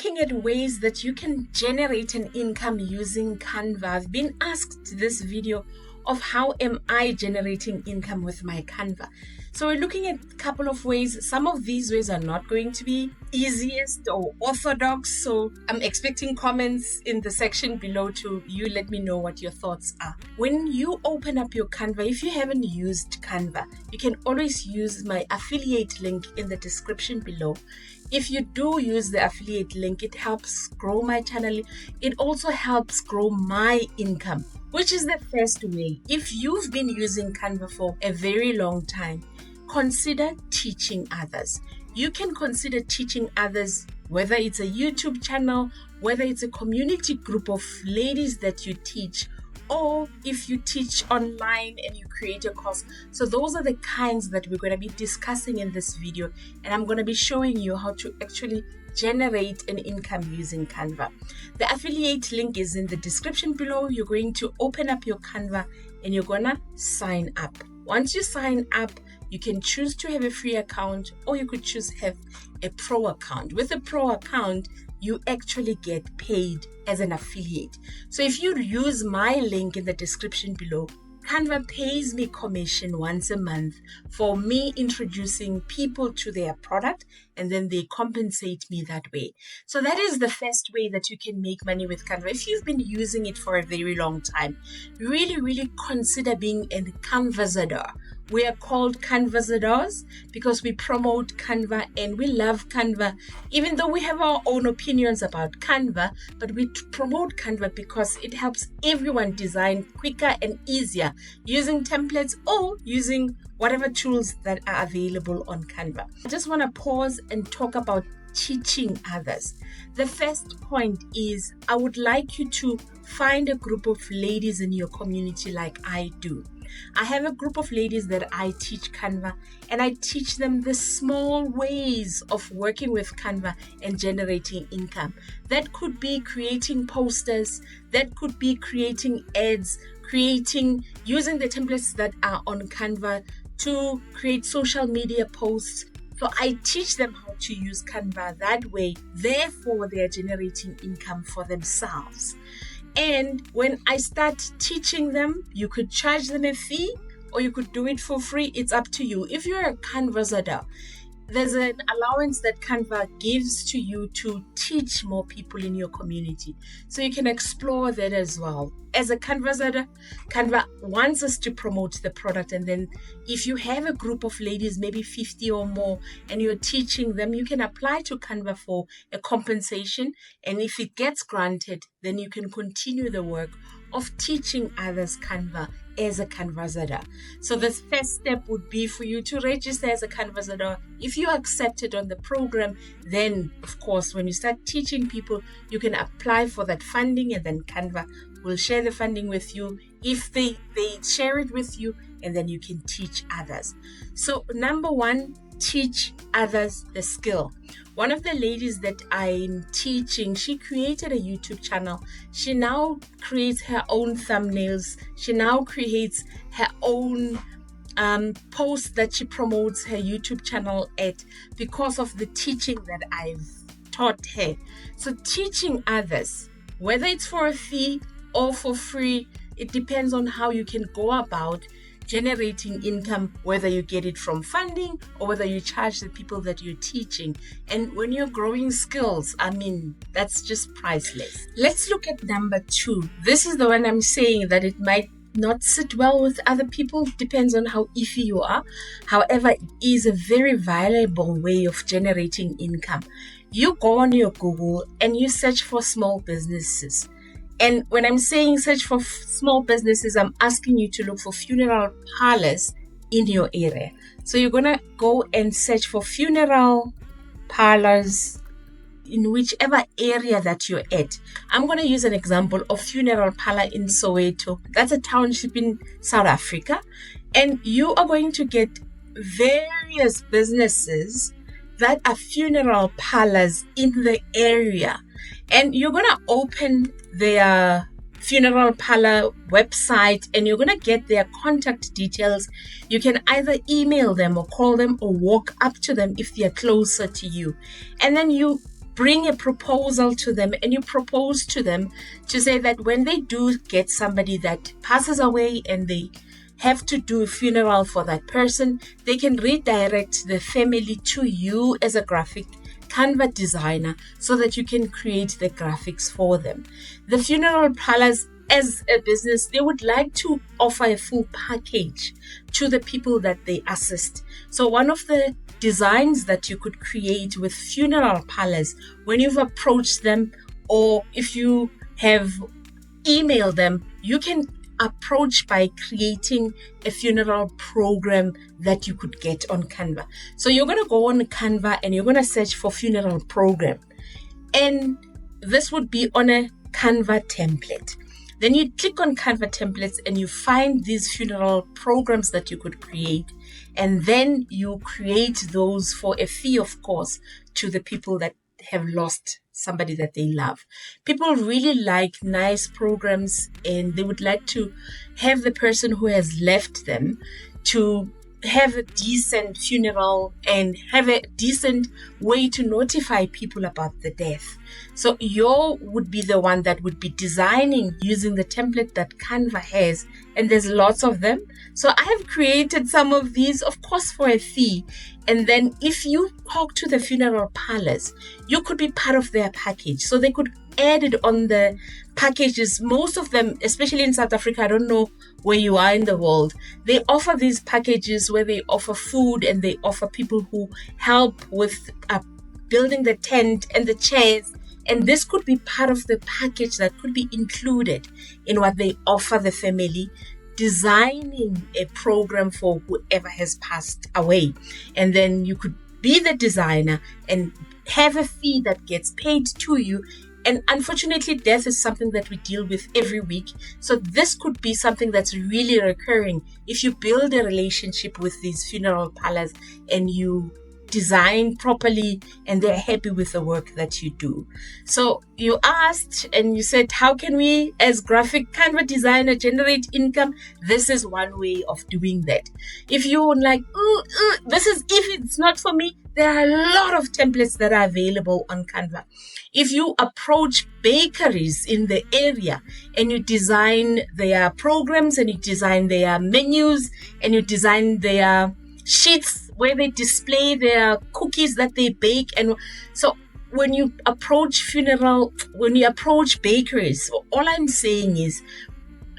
looking at ways that you can generate an income using Canva. I've been asked this video of how am I generating income with my Canva. So we're looking at a couple of ways. Some of these ways are not going to be easiest or orthodox. So I'm expecting comments in the section below to you let me know what your thoughts are. When you open up your Canva, if you haven't used Canva, you can always use my affiliate link in the description below. If you do use the affiliate link, it helps grow my channel. It also helps grow my income, which is the first way. If you've been using Canva for a very long time, consider teaching others. You can consider teaching others, whether it's a YouTube channel, whether it's a community group of ladies that you teach, or if you teach online and you create a course. So those are the kinds that we're going to be discussing in this video, and I'm going to be showing you how to actually generate an income using Canva. The affiliate link is in the description below. You're going to open up your Canva and you're going to sign up. Once you sign up, you can choose to have a free account, or you could choose to have a pro account. With a pro account, you actually get paid as an affiliate. So if you use my link in the description below, Canva pays me commission once a month for me introducing people to their product, and then they compensate me that way. So that is the first way that you can make money with Canva. If you've been using it for a very long time, really consider being a Canvassador. We are called Canvassadors because we promote Canva and we love Canva, even though we have our own opinions about Canva, but we promote Canva because it helps everyone design quicker and easier using templates or using whatever tools that are available on Canva. I just want to pause and talk about teaching others. The first point is I would like you to find a group of ladies in your community like I do. I have a group of ladies that I teach Canva, and I teach them the small ways of working with Canva and generating income. That could be creating posters, that could be creating ads, using the templates that are on Canva to create social media posts. So I teach them how to use Canva that way. Therefore, they are generating income for themselves. And when I start teaching them, you could charge them a fee or you could do it for free. It's up to you. If you're a Canvassador, there's an allowance that Canva gives to you to teach more people in your community. So you can explore that as well. As a Canvassador, Canva wants us to promote the product. And then if you have a group of ladies, maybe 50 or more, and you're teaching them, you can apply to Canva for a compensation. And if it gets granted, then you can continue the work of teaching others Canva as a Canvassador. So the first step would be for you to register as a Canvassador. If you're accepted on the program, then of course, when you start teaching people, you can apply for that funding, and then Canva will share the funding with you if they share it with you, and then you can teach others. So number one, teach others the skill. One of the ladies that I'm teaching, she created a YouTube channel. She now creates her own thumbnails. She now creates her own posts that she promotes her YouTube channel at because of the teaching that I've taught her. So teaching others, whether it's for a fee or for free, it depends on how you can go about generating income, whether you get it from funding or whether you charge the people that you're teaching. And when you're growing skills, that's just priceless. Let's look at number 2. This is the one I'm saying that it might not sit well with other people, depends on how iffy you are. However, it is a very valuable way of generating income. You go on your Google and you search for small businesses. And when I'm saying search for small businesses, I'm asking you to look for funeral parlors in your area. So you're going to go and search for funeral parlors in whichever area that you're at. I'm going to use an example of funeral parlor in Soweto. That's a township in South Africa. And you are going to get various businesses that are funeral parlors in the area. And you're going to open their funeral parlor website and you're going to get their contact details. You can either email them or call them or walk up to them if they're closer to you. And then you bring a proposal to them, and you propose to them to say that when they do get somebody that passes away and they have to do a funeral for that person, they can redirect the family to you as a graphic Canva designer so that you can create the graphics for them. The funeral parlors, as a business, they would like to offer a full package to the people that they assist. So one of the designs that you could create with funeral parlors, when you've approached them or if you have emailed them, you can approach by creating a funeral program that you could get on Canva. So you're going to go on Canva and you're going to search for funeral program, and this would be on a Canva template. Then you click on Canva templates and you find these funeral programs that you could create, and then you create those for a fee, of course, to the people that have lost somebody that they love. People really like nice programs, and they would like to have the person who has left them to have a decent funeral and have a decent way to notify people about the death. So you would be the one that would be designing using the template that Canva has, and there's lots of them. So I have created some of these, of course, for a fee. And then if you talk to the funeral parlors, you could be part of their package. So they could add it on the packages. Most of them, especially in South Africa, I don't know where you are in the world, they offer these packages where they offer food and they offer people who help with building the tent and the chairs. And this could be part of the package that could be included in what they offer the family, designing a program for whoever has passed away. And then you could be the designer and have a fee that gets paid to you. And unfortunately, death is something that we deal with every week. So this could be something that's really recurring if you build a relationship with these funeral parlors and you design properly and they're happy with the work that you do. So you asked and you said, how can we as graphic Canva designer generate income? This is one way of doing that. If you're like, this is, if it's not for me, there are a lot of templates that are available on Canva. If you approach bakeries in the area and you design their programs and you design their menus and you design their sheets where they display their cookies that they bake. And so when you approach bakeries, all I'm saying is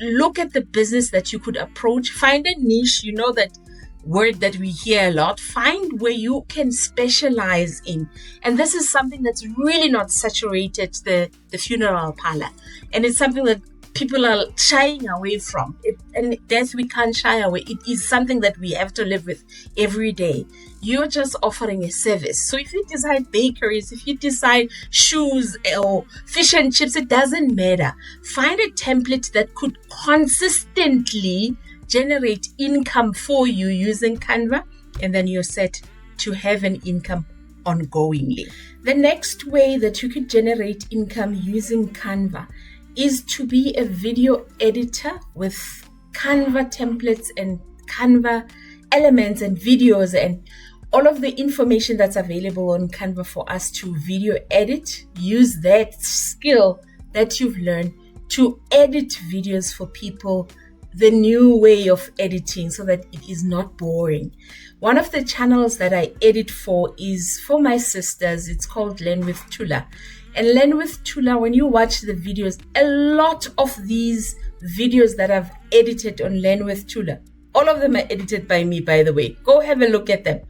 look at the business that you could approach, find a niche, you know, that word that we hear a lot, find where you can specialize in. And this is something that's really not saturated the funeral parlor. And it's something that people are shying away from. And death, we can't shy away. It is something that we have to live with every day. You're just offering a service. So if you decide bakeries, if you decide shoes or fish and chips, it doesn't matter. Find a template that could consistently generate income for you using Canva, and then you're set to have an income ongoingly. The next way that you could generate income using Canva is to be a video editor with Canva templates and Canva elements and videos and all of the information that's available on Canva for us to video edit. Use that skill that you've learned to edit videos for people the new way of editing so that it is not boring. One of the channels that I edit for is for my sisters. It's called Learn with Tula. And Learn with Tula, when you watch the videos, a lot of these videos that I've edited on Learn with Tula, all of them are edited by me, by the way. Go have a look at them.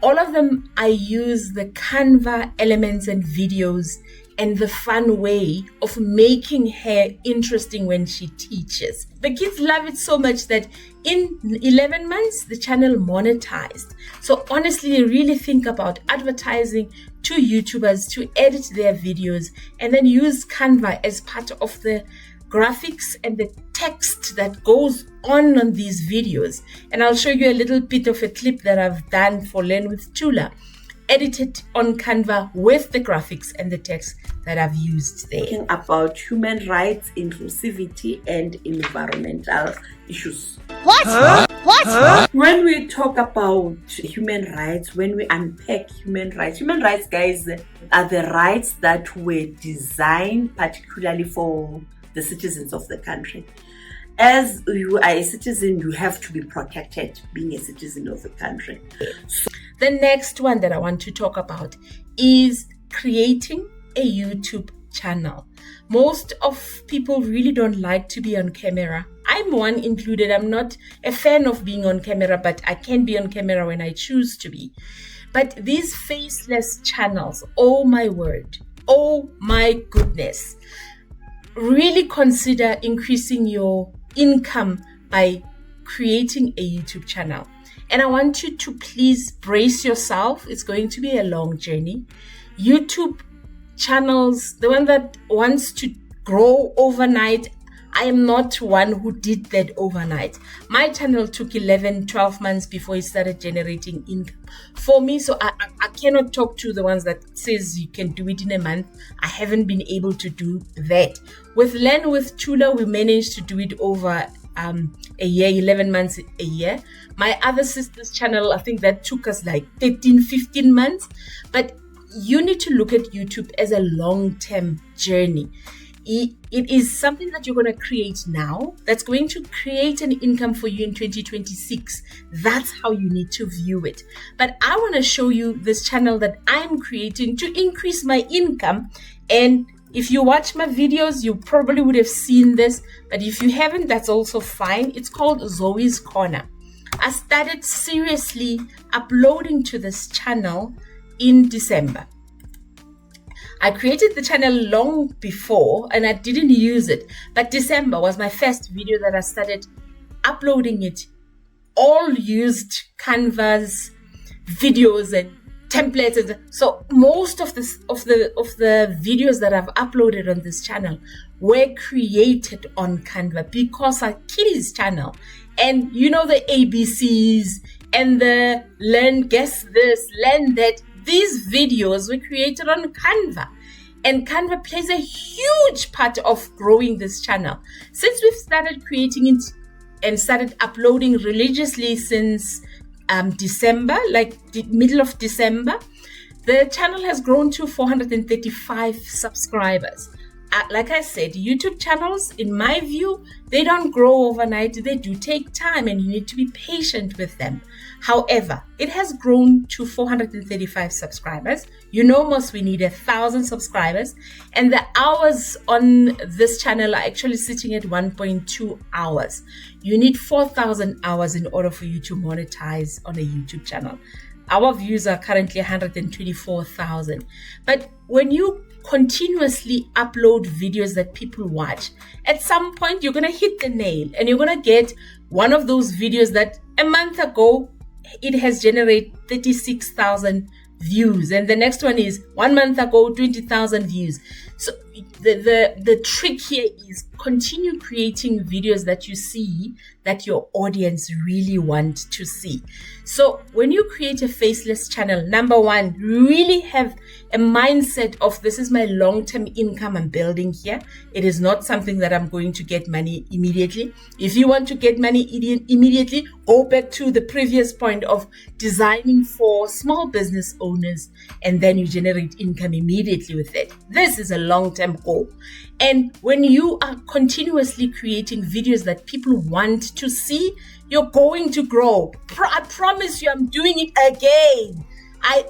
All of them, I use the Canva elements and videos and the fun way of making her interesting when she teaches. The kids love it so much that in 11 months, the channel monetized. So honestly, really think about advertising to YouTubers to edit their videos and then use Canva as part of the graphics and the text that goes on these videos. And I'll show you a little bit of a clip that I've done for Learn with Tula, edited on Canva with the graphics and the text that I've used there. About human rights, inclusivity, and environmental issues. What? Huh? What? When we talk about human rights, when we unpack human rights, guys, are the rights that were designed particularly for the citizens of the country. As you are a citizen, you have to be protected being a citizen of the country. The next one that I want to talk about is creating a YouTube channel. Most of people really don't like to be on camera. I'm one included. I'm not a fan of being on camera, but I can be on camera when I choose to be. But these faceless channels, oh my word, oh my goodness. Really consider increasing your income by creating a YouTube channel. And I want you to please brace yourself. It's going to be a long journey. YouTube channels, the one that wants to grow overnight, I am not one who did that overnight. My channel took 11-12 months before it started generating income for me. So I cannot talk to the ones that says you can do it in a month. I haven't been able to do that. With Learn with Chula, we managed to do it over a year, 11 months a year. My other sister's channel, I think that took us like 13-15 months. But you need to look at YouTube as a long-term journey. It is something that you're going to create now that's going to create an income for you in 2026. That's how you need to view it. But I want to show you this channel that I'm creating to increase my income. And if you watch my videos, you probably would have seen this. But if you haven't, that's also fine. It's called Zoe's Corner. I started seriously uploading to this channel in December. I created the channel long before and I didn't use it, but December was my first video that I started uploading it. All used Canvas videos and templates, and so most of the videos that I've uploaded on this channel were created on Canva because I kiddies channel, and you know the ABCs and the learn guess this, learn that. These videos were created on Canva, and Canva plays a huge part of growing this channel. Since we've started creating it and started uploading religiously since December, like the middle of December, the channel has grown to 435 subscribers. Like I said, YouTube channels, in my view, they don't grow overnight. They do take time and you need to be patient with them. However, it has grown to 435 subscribers. You know, most we need 1,000 subscribers. And the hours on this channel are actually sitting at 1.2 hours. You need 4,000 hours in order for you to monetize on a YouTube channel. Our views are currently 124,000. But when you continuously upload videos that people watch, at some point you're going to hit the nail and you're going to get one of those videos that a month ago it has generated 36,000 views, and the next one is 1 month ago 20,000 views. So the trick here is continue creating videos that you see that your audience really want to see. So when you create a faceless channel, number one, really have a mindset of this is my long-term income I'm building here. It is not something that I'm going to get money immediately. If you want to get money immediately, go back to the previous point of designing for small business owners, and then you generate income immediately with it. This is a long-term goal. And when you are continuously creating videos that people want to see, you're going to grow. I promise you, I'm doing it again.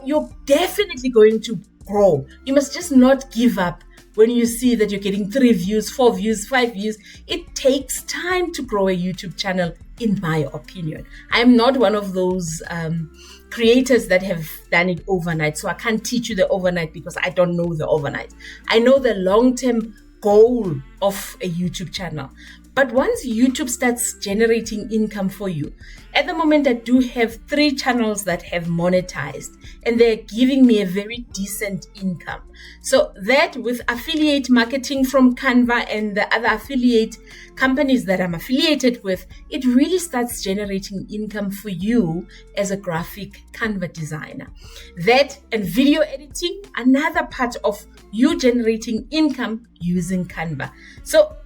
You're definitely going to grow. You must just not give up when you see that you're getting 3 views, 4 views, 5 views. It takes time to grow a YouTube channel, in my opinion. I'm not one of those creators that have done it overnight. So I can't teach you the overnight because I don't know the overnight. I know the long-term goal of a YouTube channel. But once YouTube starts generating income for you, at the moment I do have 3 channels that have monetized and they're giving me a very decent income. So that with affiliate marketing from Canva and the other affiliate companies that I'm affiliated with, it really starts generating income for you as a graphic Canva designer. That and video editing, another part of you generating income using Canva. So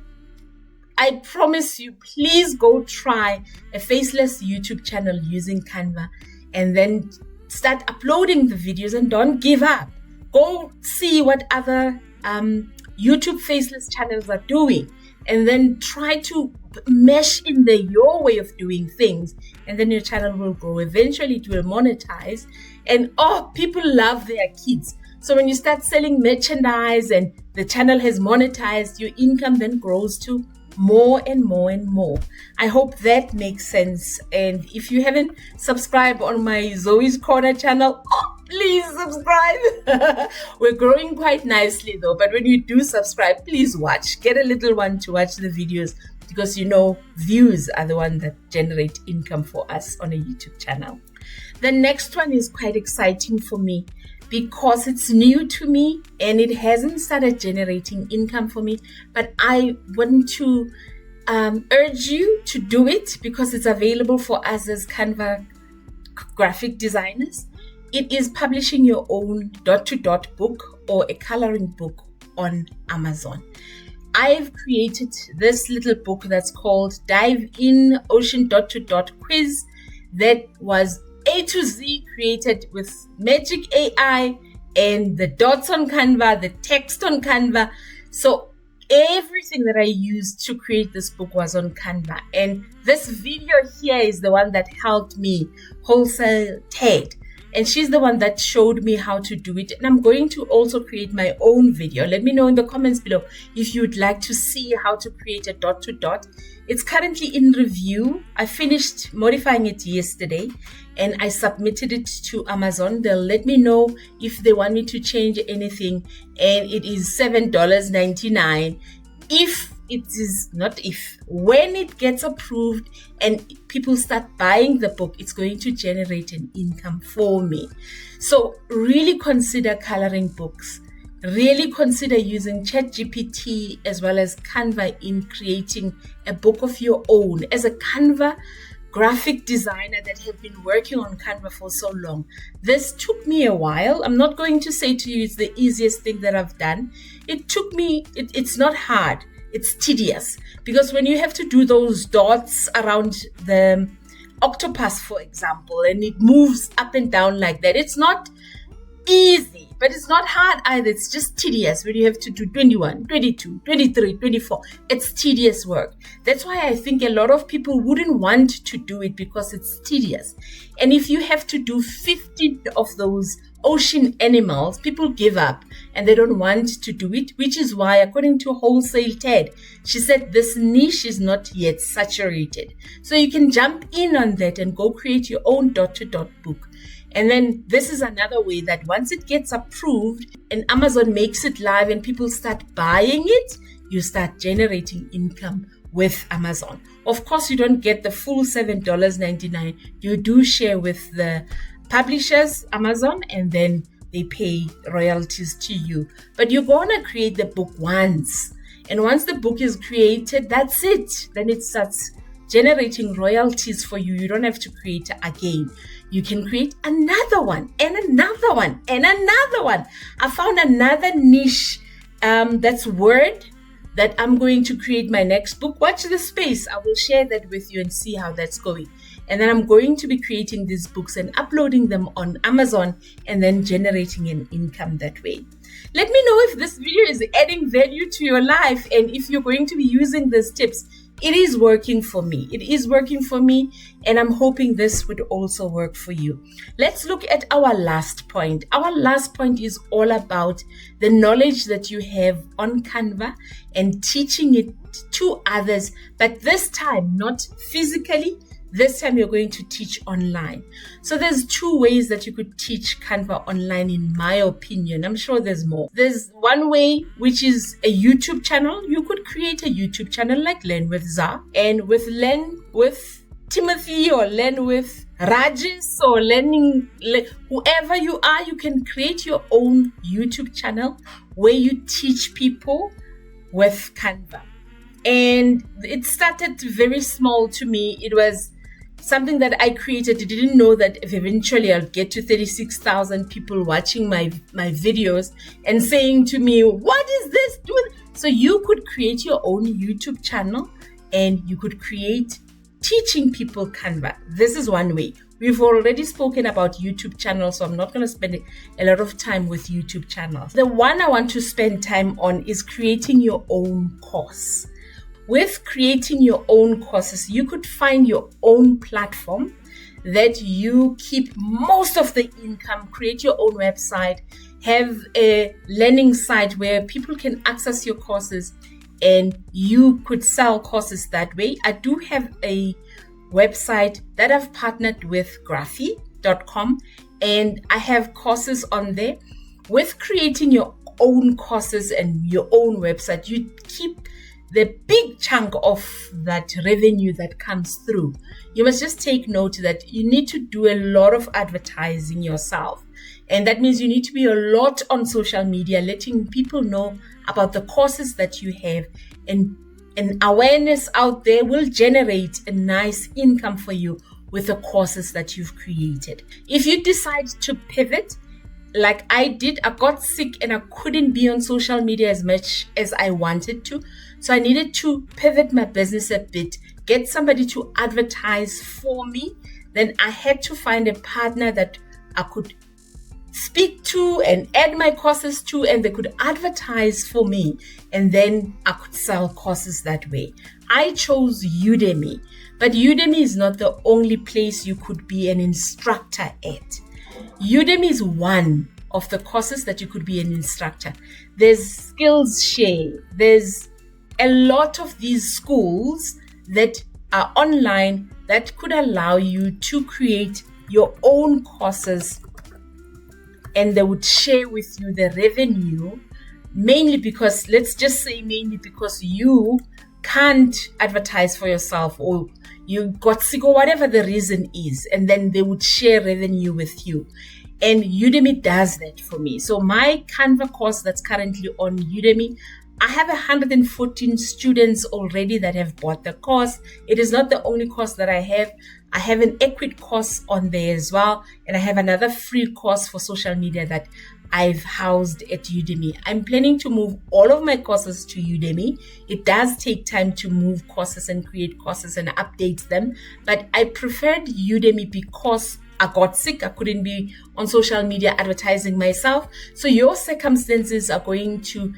I promise you, please go try a faceless YouTube channel using Canva and then start uploading the videos, and don't give up. Go see what other YouTube faceless channels are doing, and then try to mesh in your way of doing things, and then your channel will grow. Eventually it will monetize, and people love their kids. So when you start selling merchandise and the channel has monetized, your income then grows to more and more and more. I hope that makes sense. And if you haven't subscribed on my Zoe's Corner channel, please subscribe. We're growing quite nicely though, but when you do subscribe, please watch. Get a little one to watch the videos, because views are the one that generate income for us on a YouTube channel. The next one is quite exciting for me because it's new to me and it hasn't started generating income for me, but I want to urge you to do it because it's available for us as Canva graphic designers. It is publishing your own dot-to-dot book or a coloring book on Amazon. I've created this little book that's called Dive In Ocean Dot-to-Dot Quiz that was A to Z created with Magic AI and the dots on Canva, the text on Canva. So everything that I used to create this book was on Canva. And this video here is the one that helped me, Wholesale Ted. And she's the one that showed me how to do it. And I'm going to also create my own video. Let me know in the comments below if you'd like to see how to create a dot-to-dot. It's currently in review. I finished modifying it yesterday and I submitted it to Amazon. They'll let me know if they want me to change anything. And it is $7.99. When it gets approved and people start buying the book, it's going to generate an income for me. So really consider coloring books. Really consider using ChatGPT as well as Canva in creating a book of your own. As a Canva graphic designer that have been working on Canva for so long, this took me a while. I'm not going to say to you it's the easiest thing that I've done. It took me, it's not hard. It's tedious because when you have to do those dots around the octopus, for example, and it moves up and down like that, it's not easy, but it's not hard either. It's just tedious when you have to do 21, 22, 23, 24. It's tedious work. That's why I think a lot of people wouldn't want to do it because it's tedious. And if you have to do 50 of those ocean animals, people give up and they don't want to do it, which is why, according to Wholesale Ted, she said this niche is not yet saturated. So you can jump in on that and go create your own dot-to-dot book. And then this is another way that once it gets approved and Amazon makes it live and people start buying it, you start generating income with Amazon. Of course, you don't get the full $7.99. You do share with the publishers, Amazon, and then they pay royalties to you. But you're going to create the book once. And once the book is created, that's it. Then it starts generating royalties for you. You don't have to create again. You can create another one and another one and another one. I found another niche that's Word that I'm going to create my next book. Watch the space. I will share that with you and see how that's going. And then I'm going to be creating these books and uploading them on Amazon and then generating an income that way. Let me know if this video is adding value to your life and if you're going to be using these tips. It is working for me. It is working for me, and I'm hoping this would also work for you. Let's look at our last point. Our last point is all about the knowledge that you have on Canva and teaching it to others, but this time not physically. This time you're going to teach online. So there's two ways that you could teach Canva online, in my opinion. I'm sure there's more. There's one way, which is a YouTube channel. You could create a YouTube channel like Learn with Za, and with Learn with Timothy or Learn with Rajesh or whoever you are, you can create your own YouTube channel where you teach people with Canva. And it started very small to me. It was something that I created. I didn't know that eventually I'll get to 36,000 people watching my videos and saying to me, what is this? So you could create your own YouTube channel and you could create teaching people Canva. This is one way. We've already spoken about YouTube channels, so I'm not going to spend a lot of time with YouTube channels. The one I want to spend time on is creating your own course. With creating your own courses, you could find your own platform that you keep most of the income, create your own website, have a learning site where people can access your courses, and you could sell courses that way. I do have a website that I've partnered with graphy.com, and I have courses on there. With creating your own courses and your own website, you keep the big chunk of that revenue that comes through. You must just take note that you need to do a lot of advertising yourself. And that means you need to be a lot on social media, letting people know about the courses that you have, and awareness out there will generate a nice income for you with the courses that you've created. If you decide to pivot, like I did, I got sick and I couldn't be on social media as much as I wanted to. So I needed to pivot my business a bit, get somebody to advertise for me. Then I had to find a partner that I could speak to and add my courses to, and they could advertise for me, and then I could sell courses that way. I chose Udemy, but Udemy is not the only place you could be an instructor at. Udemy is one of the courses that you could be an instructor. There's Skillshare. There's a lot of these schools that are online that could allow you to create your own courses, and they would share with you the revenue, mainly because you can't advertise for yourself, or you got sick, or whatever the reason is, and then they would share revenue with you. And Udemy does that for me. So my Canva course that's currently on Udemy, I have 114 students already that have bought the course. It is not the only course that I have. I have an Equid course on there as well. And I have another free course for social media that I've housed at Udemy. I'm planning to move all of my courses to Udemy. It does take time to move courses and create courses and update them. But I preferred Udemy because I got sick. I couldn't be on social media advertising myself. So your circumstances are going to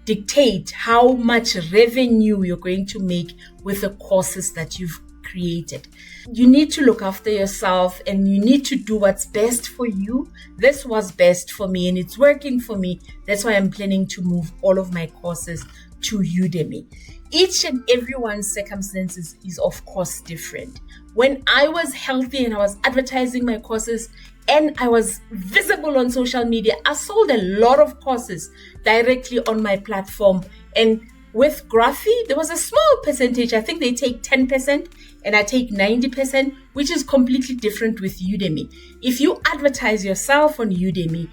dictate how much revenue you're going to make with the courses that you've created. You need to look after yourself, and you need to do what's best for you. This was best for me and it's working for me. That's why I'm planning to move all of my courses to Udemy. Each and everyone's circumstances is of course different. When I was healthy and I was advertising my courses and I was visible on social media, I sold a lot of courses directly on my platform. And with Graphy, there was a small percentage. I think they take 10% and I take 90%, which is completely different with Udemy. If you advertise yourself on Udemy,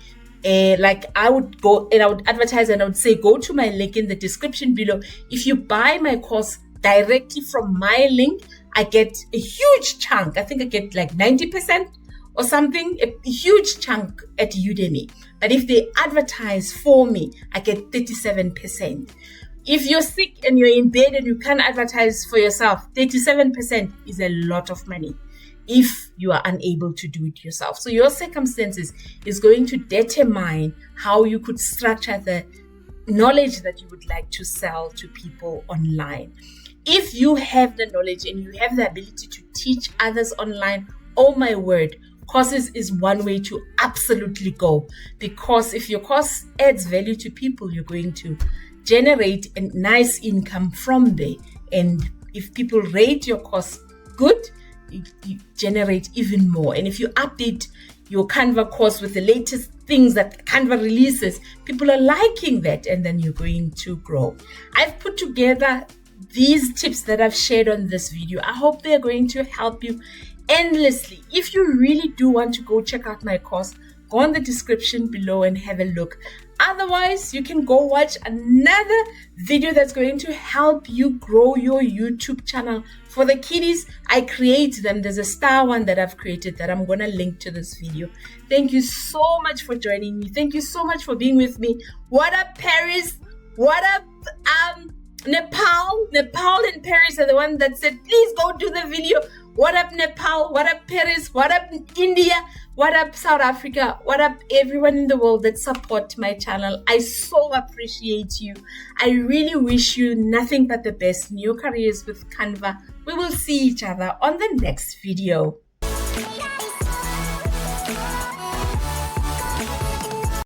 like I would go and I would advertise and I would say, go to my link in the description below. If you buy my course directly from my link, I get a huge chunk. I think I get like 90% or something, a huge chunk at Udemy. But if they advertise for me, I get 37%. If you're sick and you're in bed and you can't advertise for yourself, 37% is a lot of money if you are unable to do it yourself. So your circumstances is going to determine how you could structure the knowledge that you would like to sell to people online. If you have the knowledge and you have the ability to teach others online, oh my word, courses is one way to absolutely go. Because if your course adds value to people, you're going to generate a nice income from there. And if people rate your course good, you generate even more. And if you update your Canva course with the latest things that Canva releases, people are liking that, and then you're going to grow. I've put together these tips that I've shared on this video. I hope they're going to help you endlessly. If you really do want to go check out my course, go in the description below and have a look. Otherwise, you can go watch another video that's going to help you grow your YouTube channel. For the kiddies, I create them. There's a star one that I've created that I'm going to link to this video. Thank you so much for joining me. Thank you so much for being with me. What up, Paris? What up, Nepal and Paris are the ones that said, please go do the video. What up, Nepal? What up, Paris? What up, India? What up, South Africa? What up, everyone in the world that support my channel? I so appreciate you. I really wish you nothing but the best in your careers with Canva. We will see each other on the next video.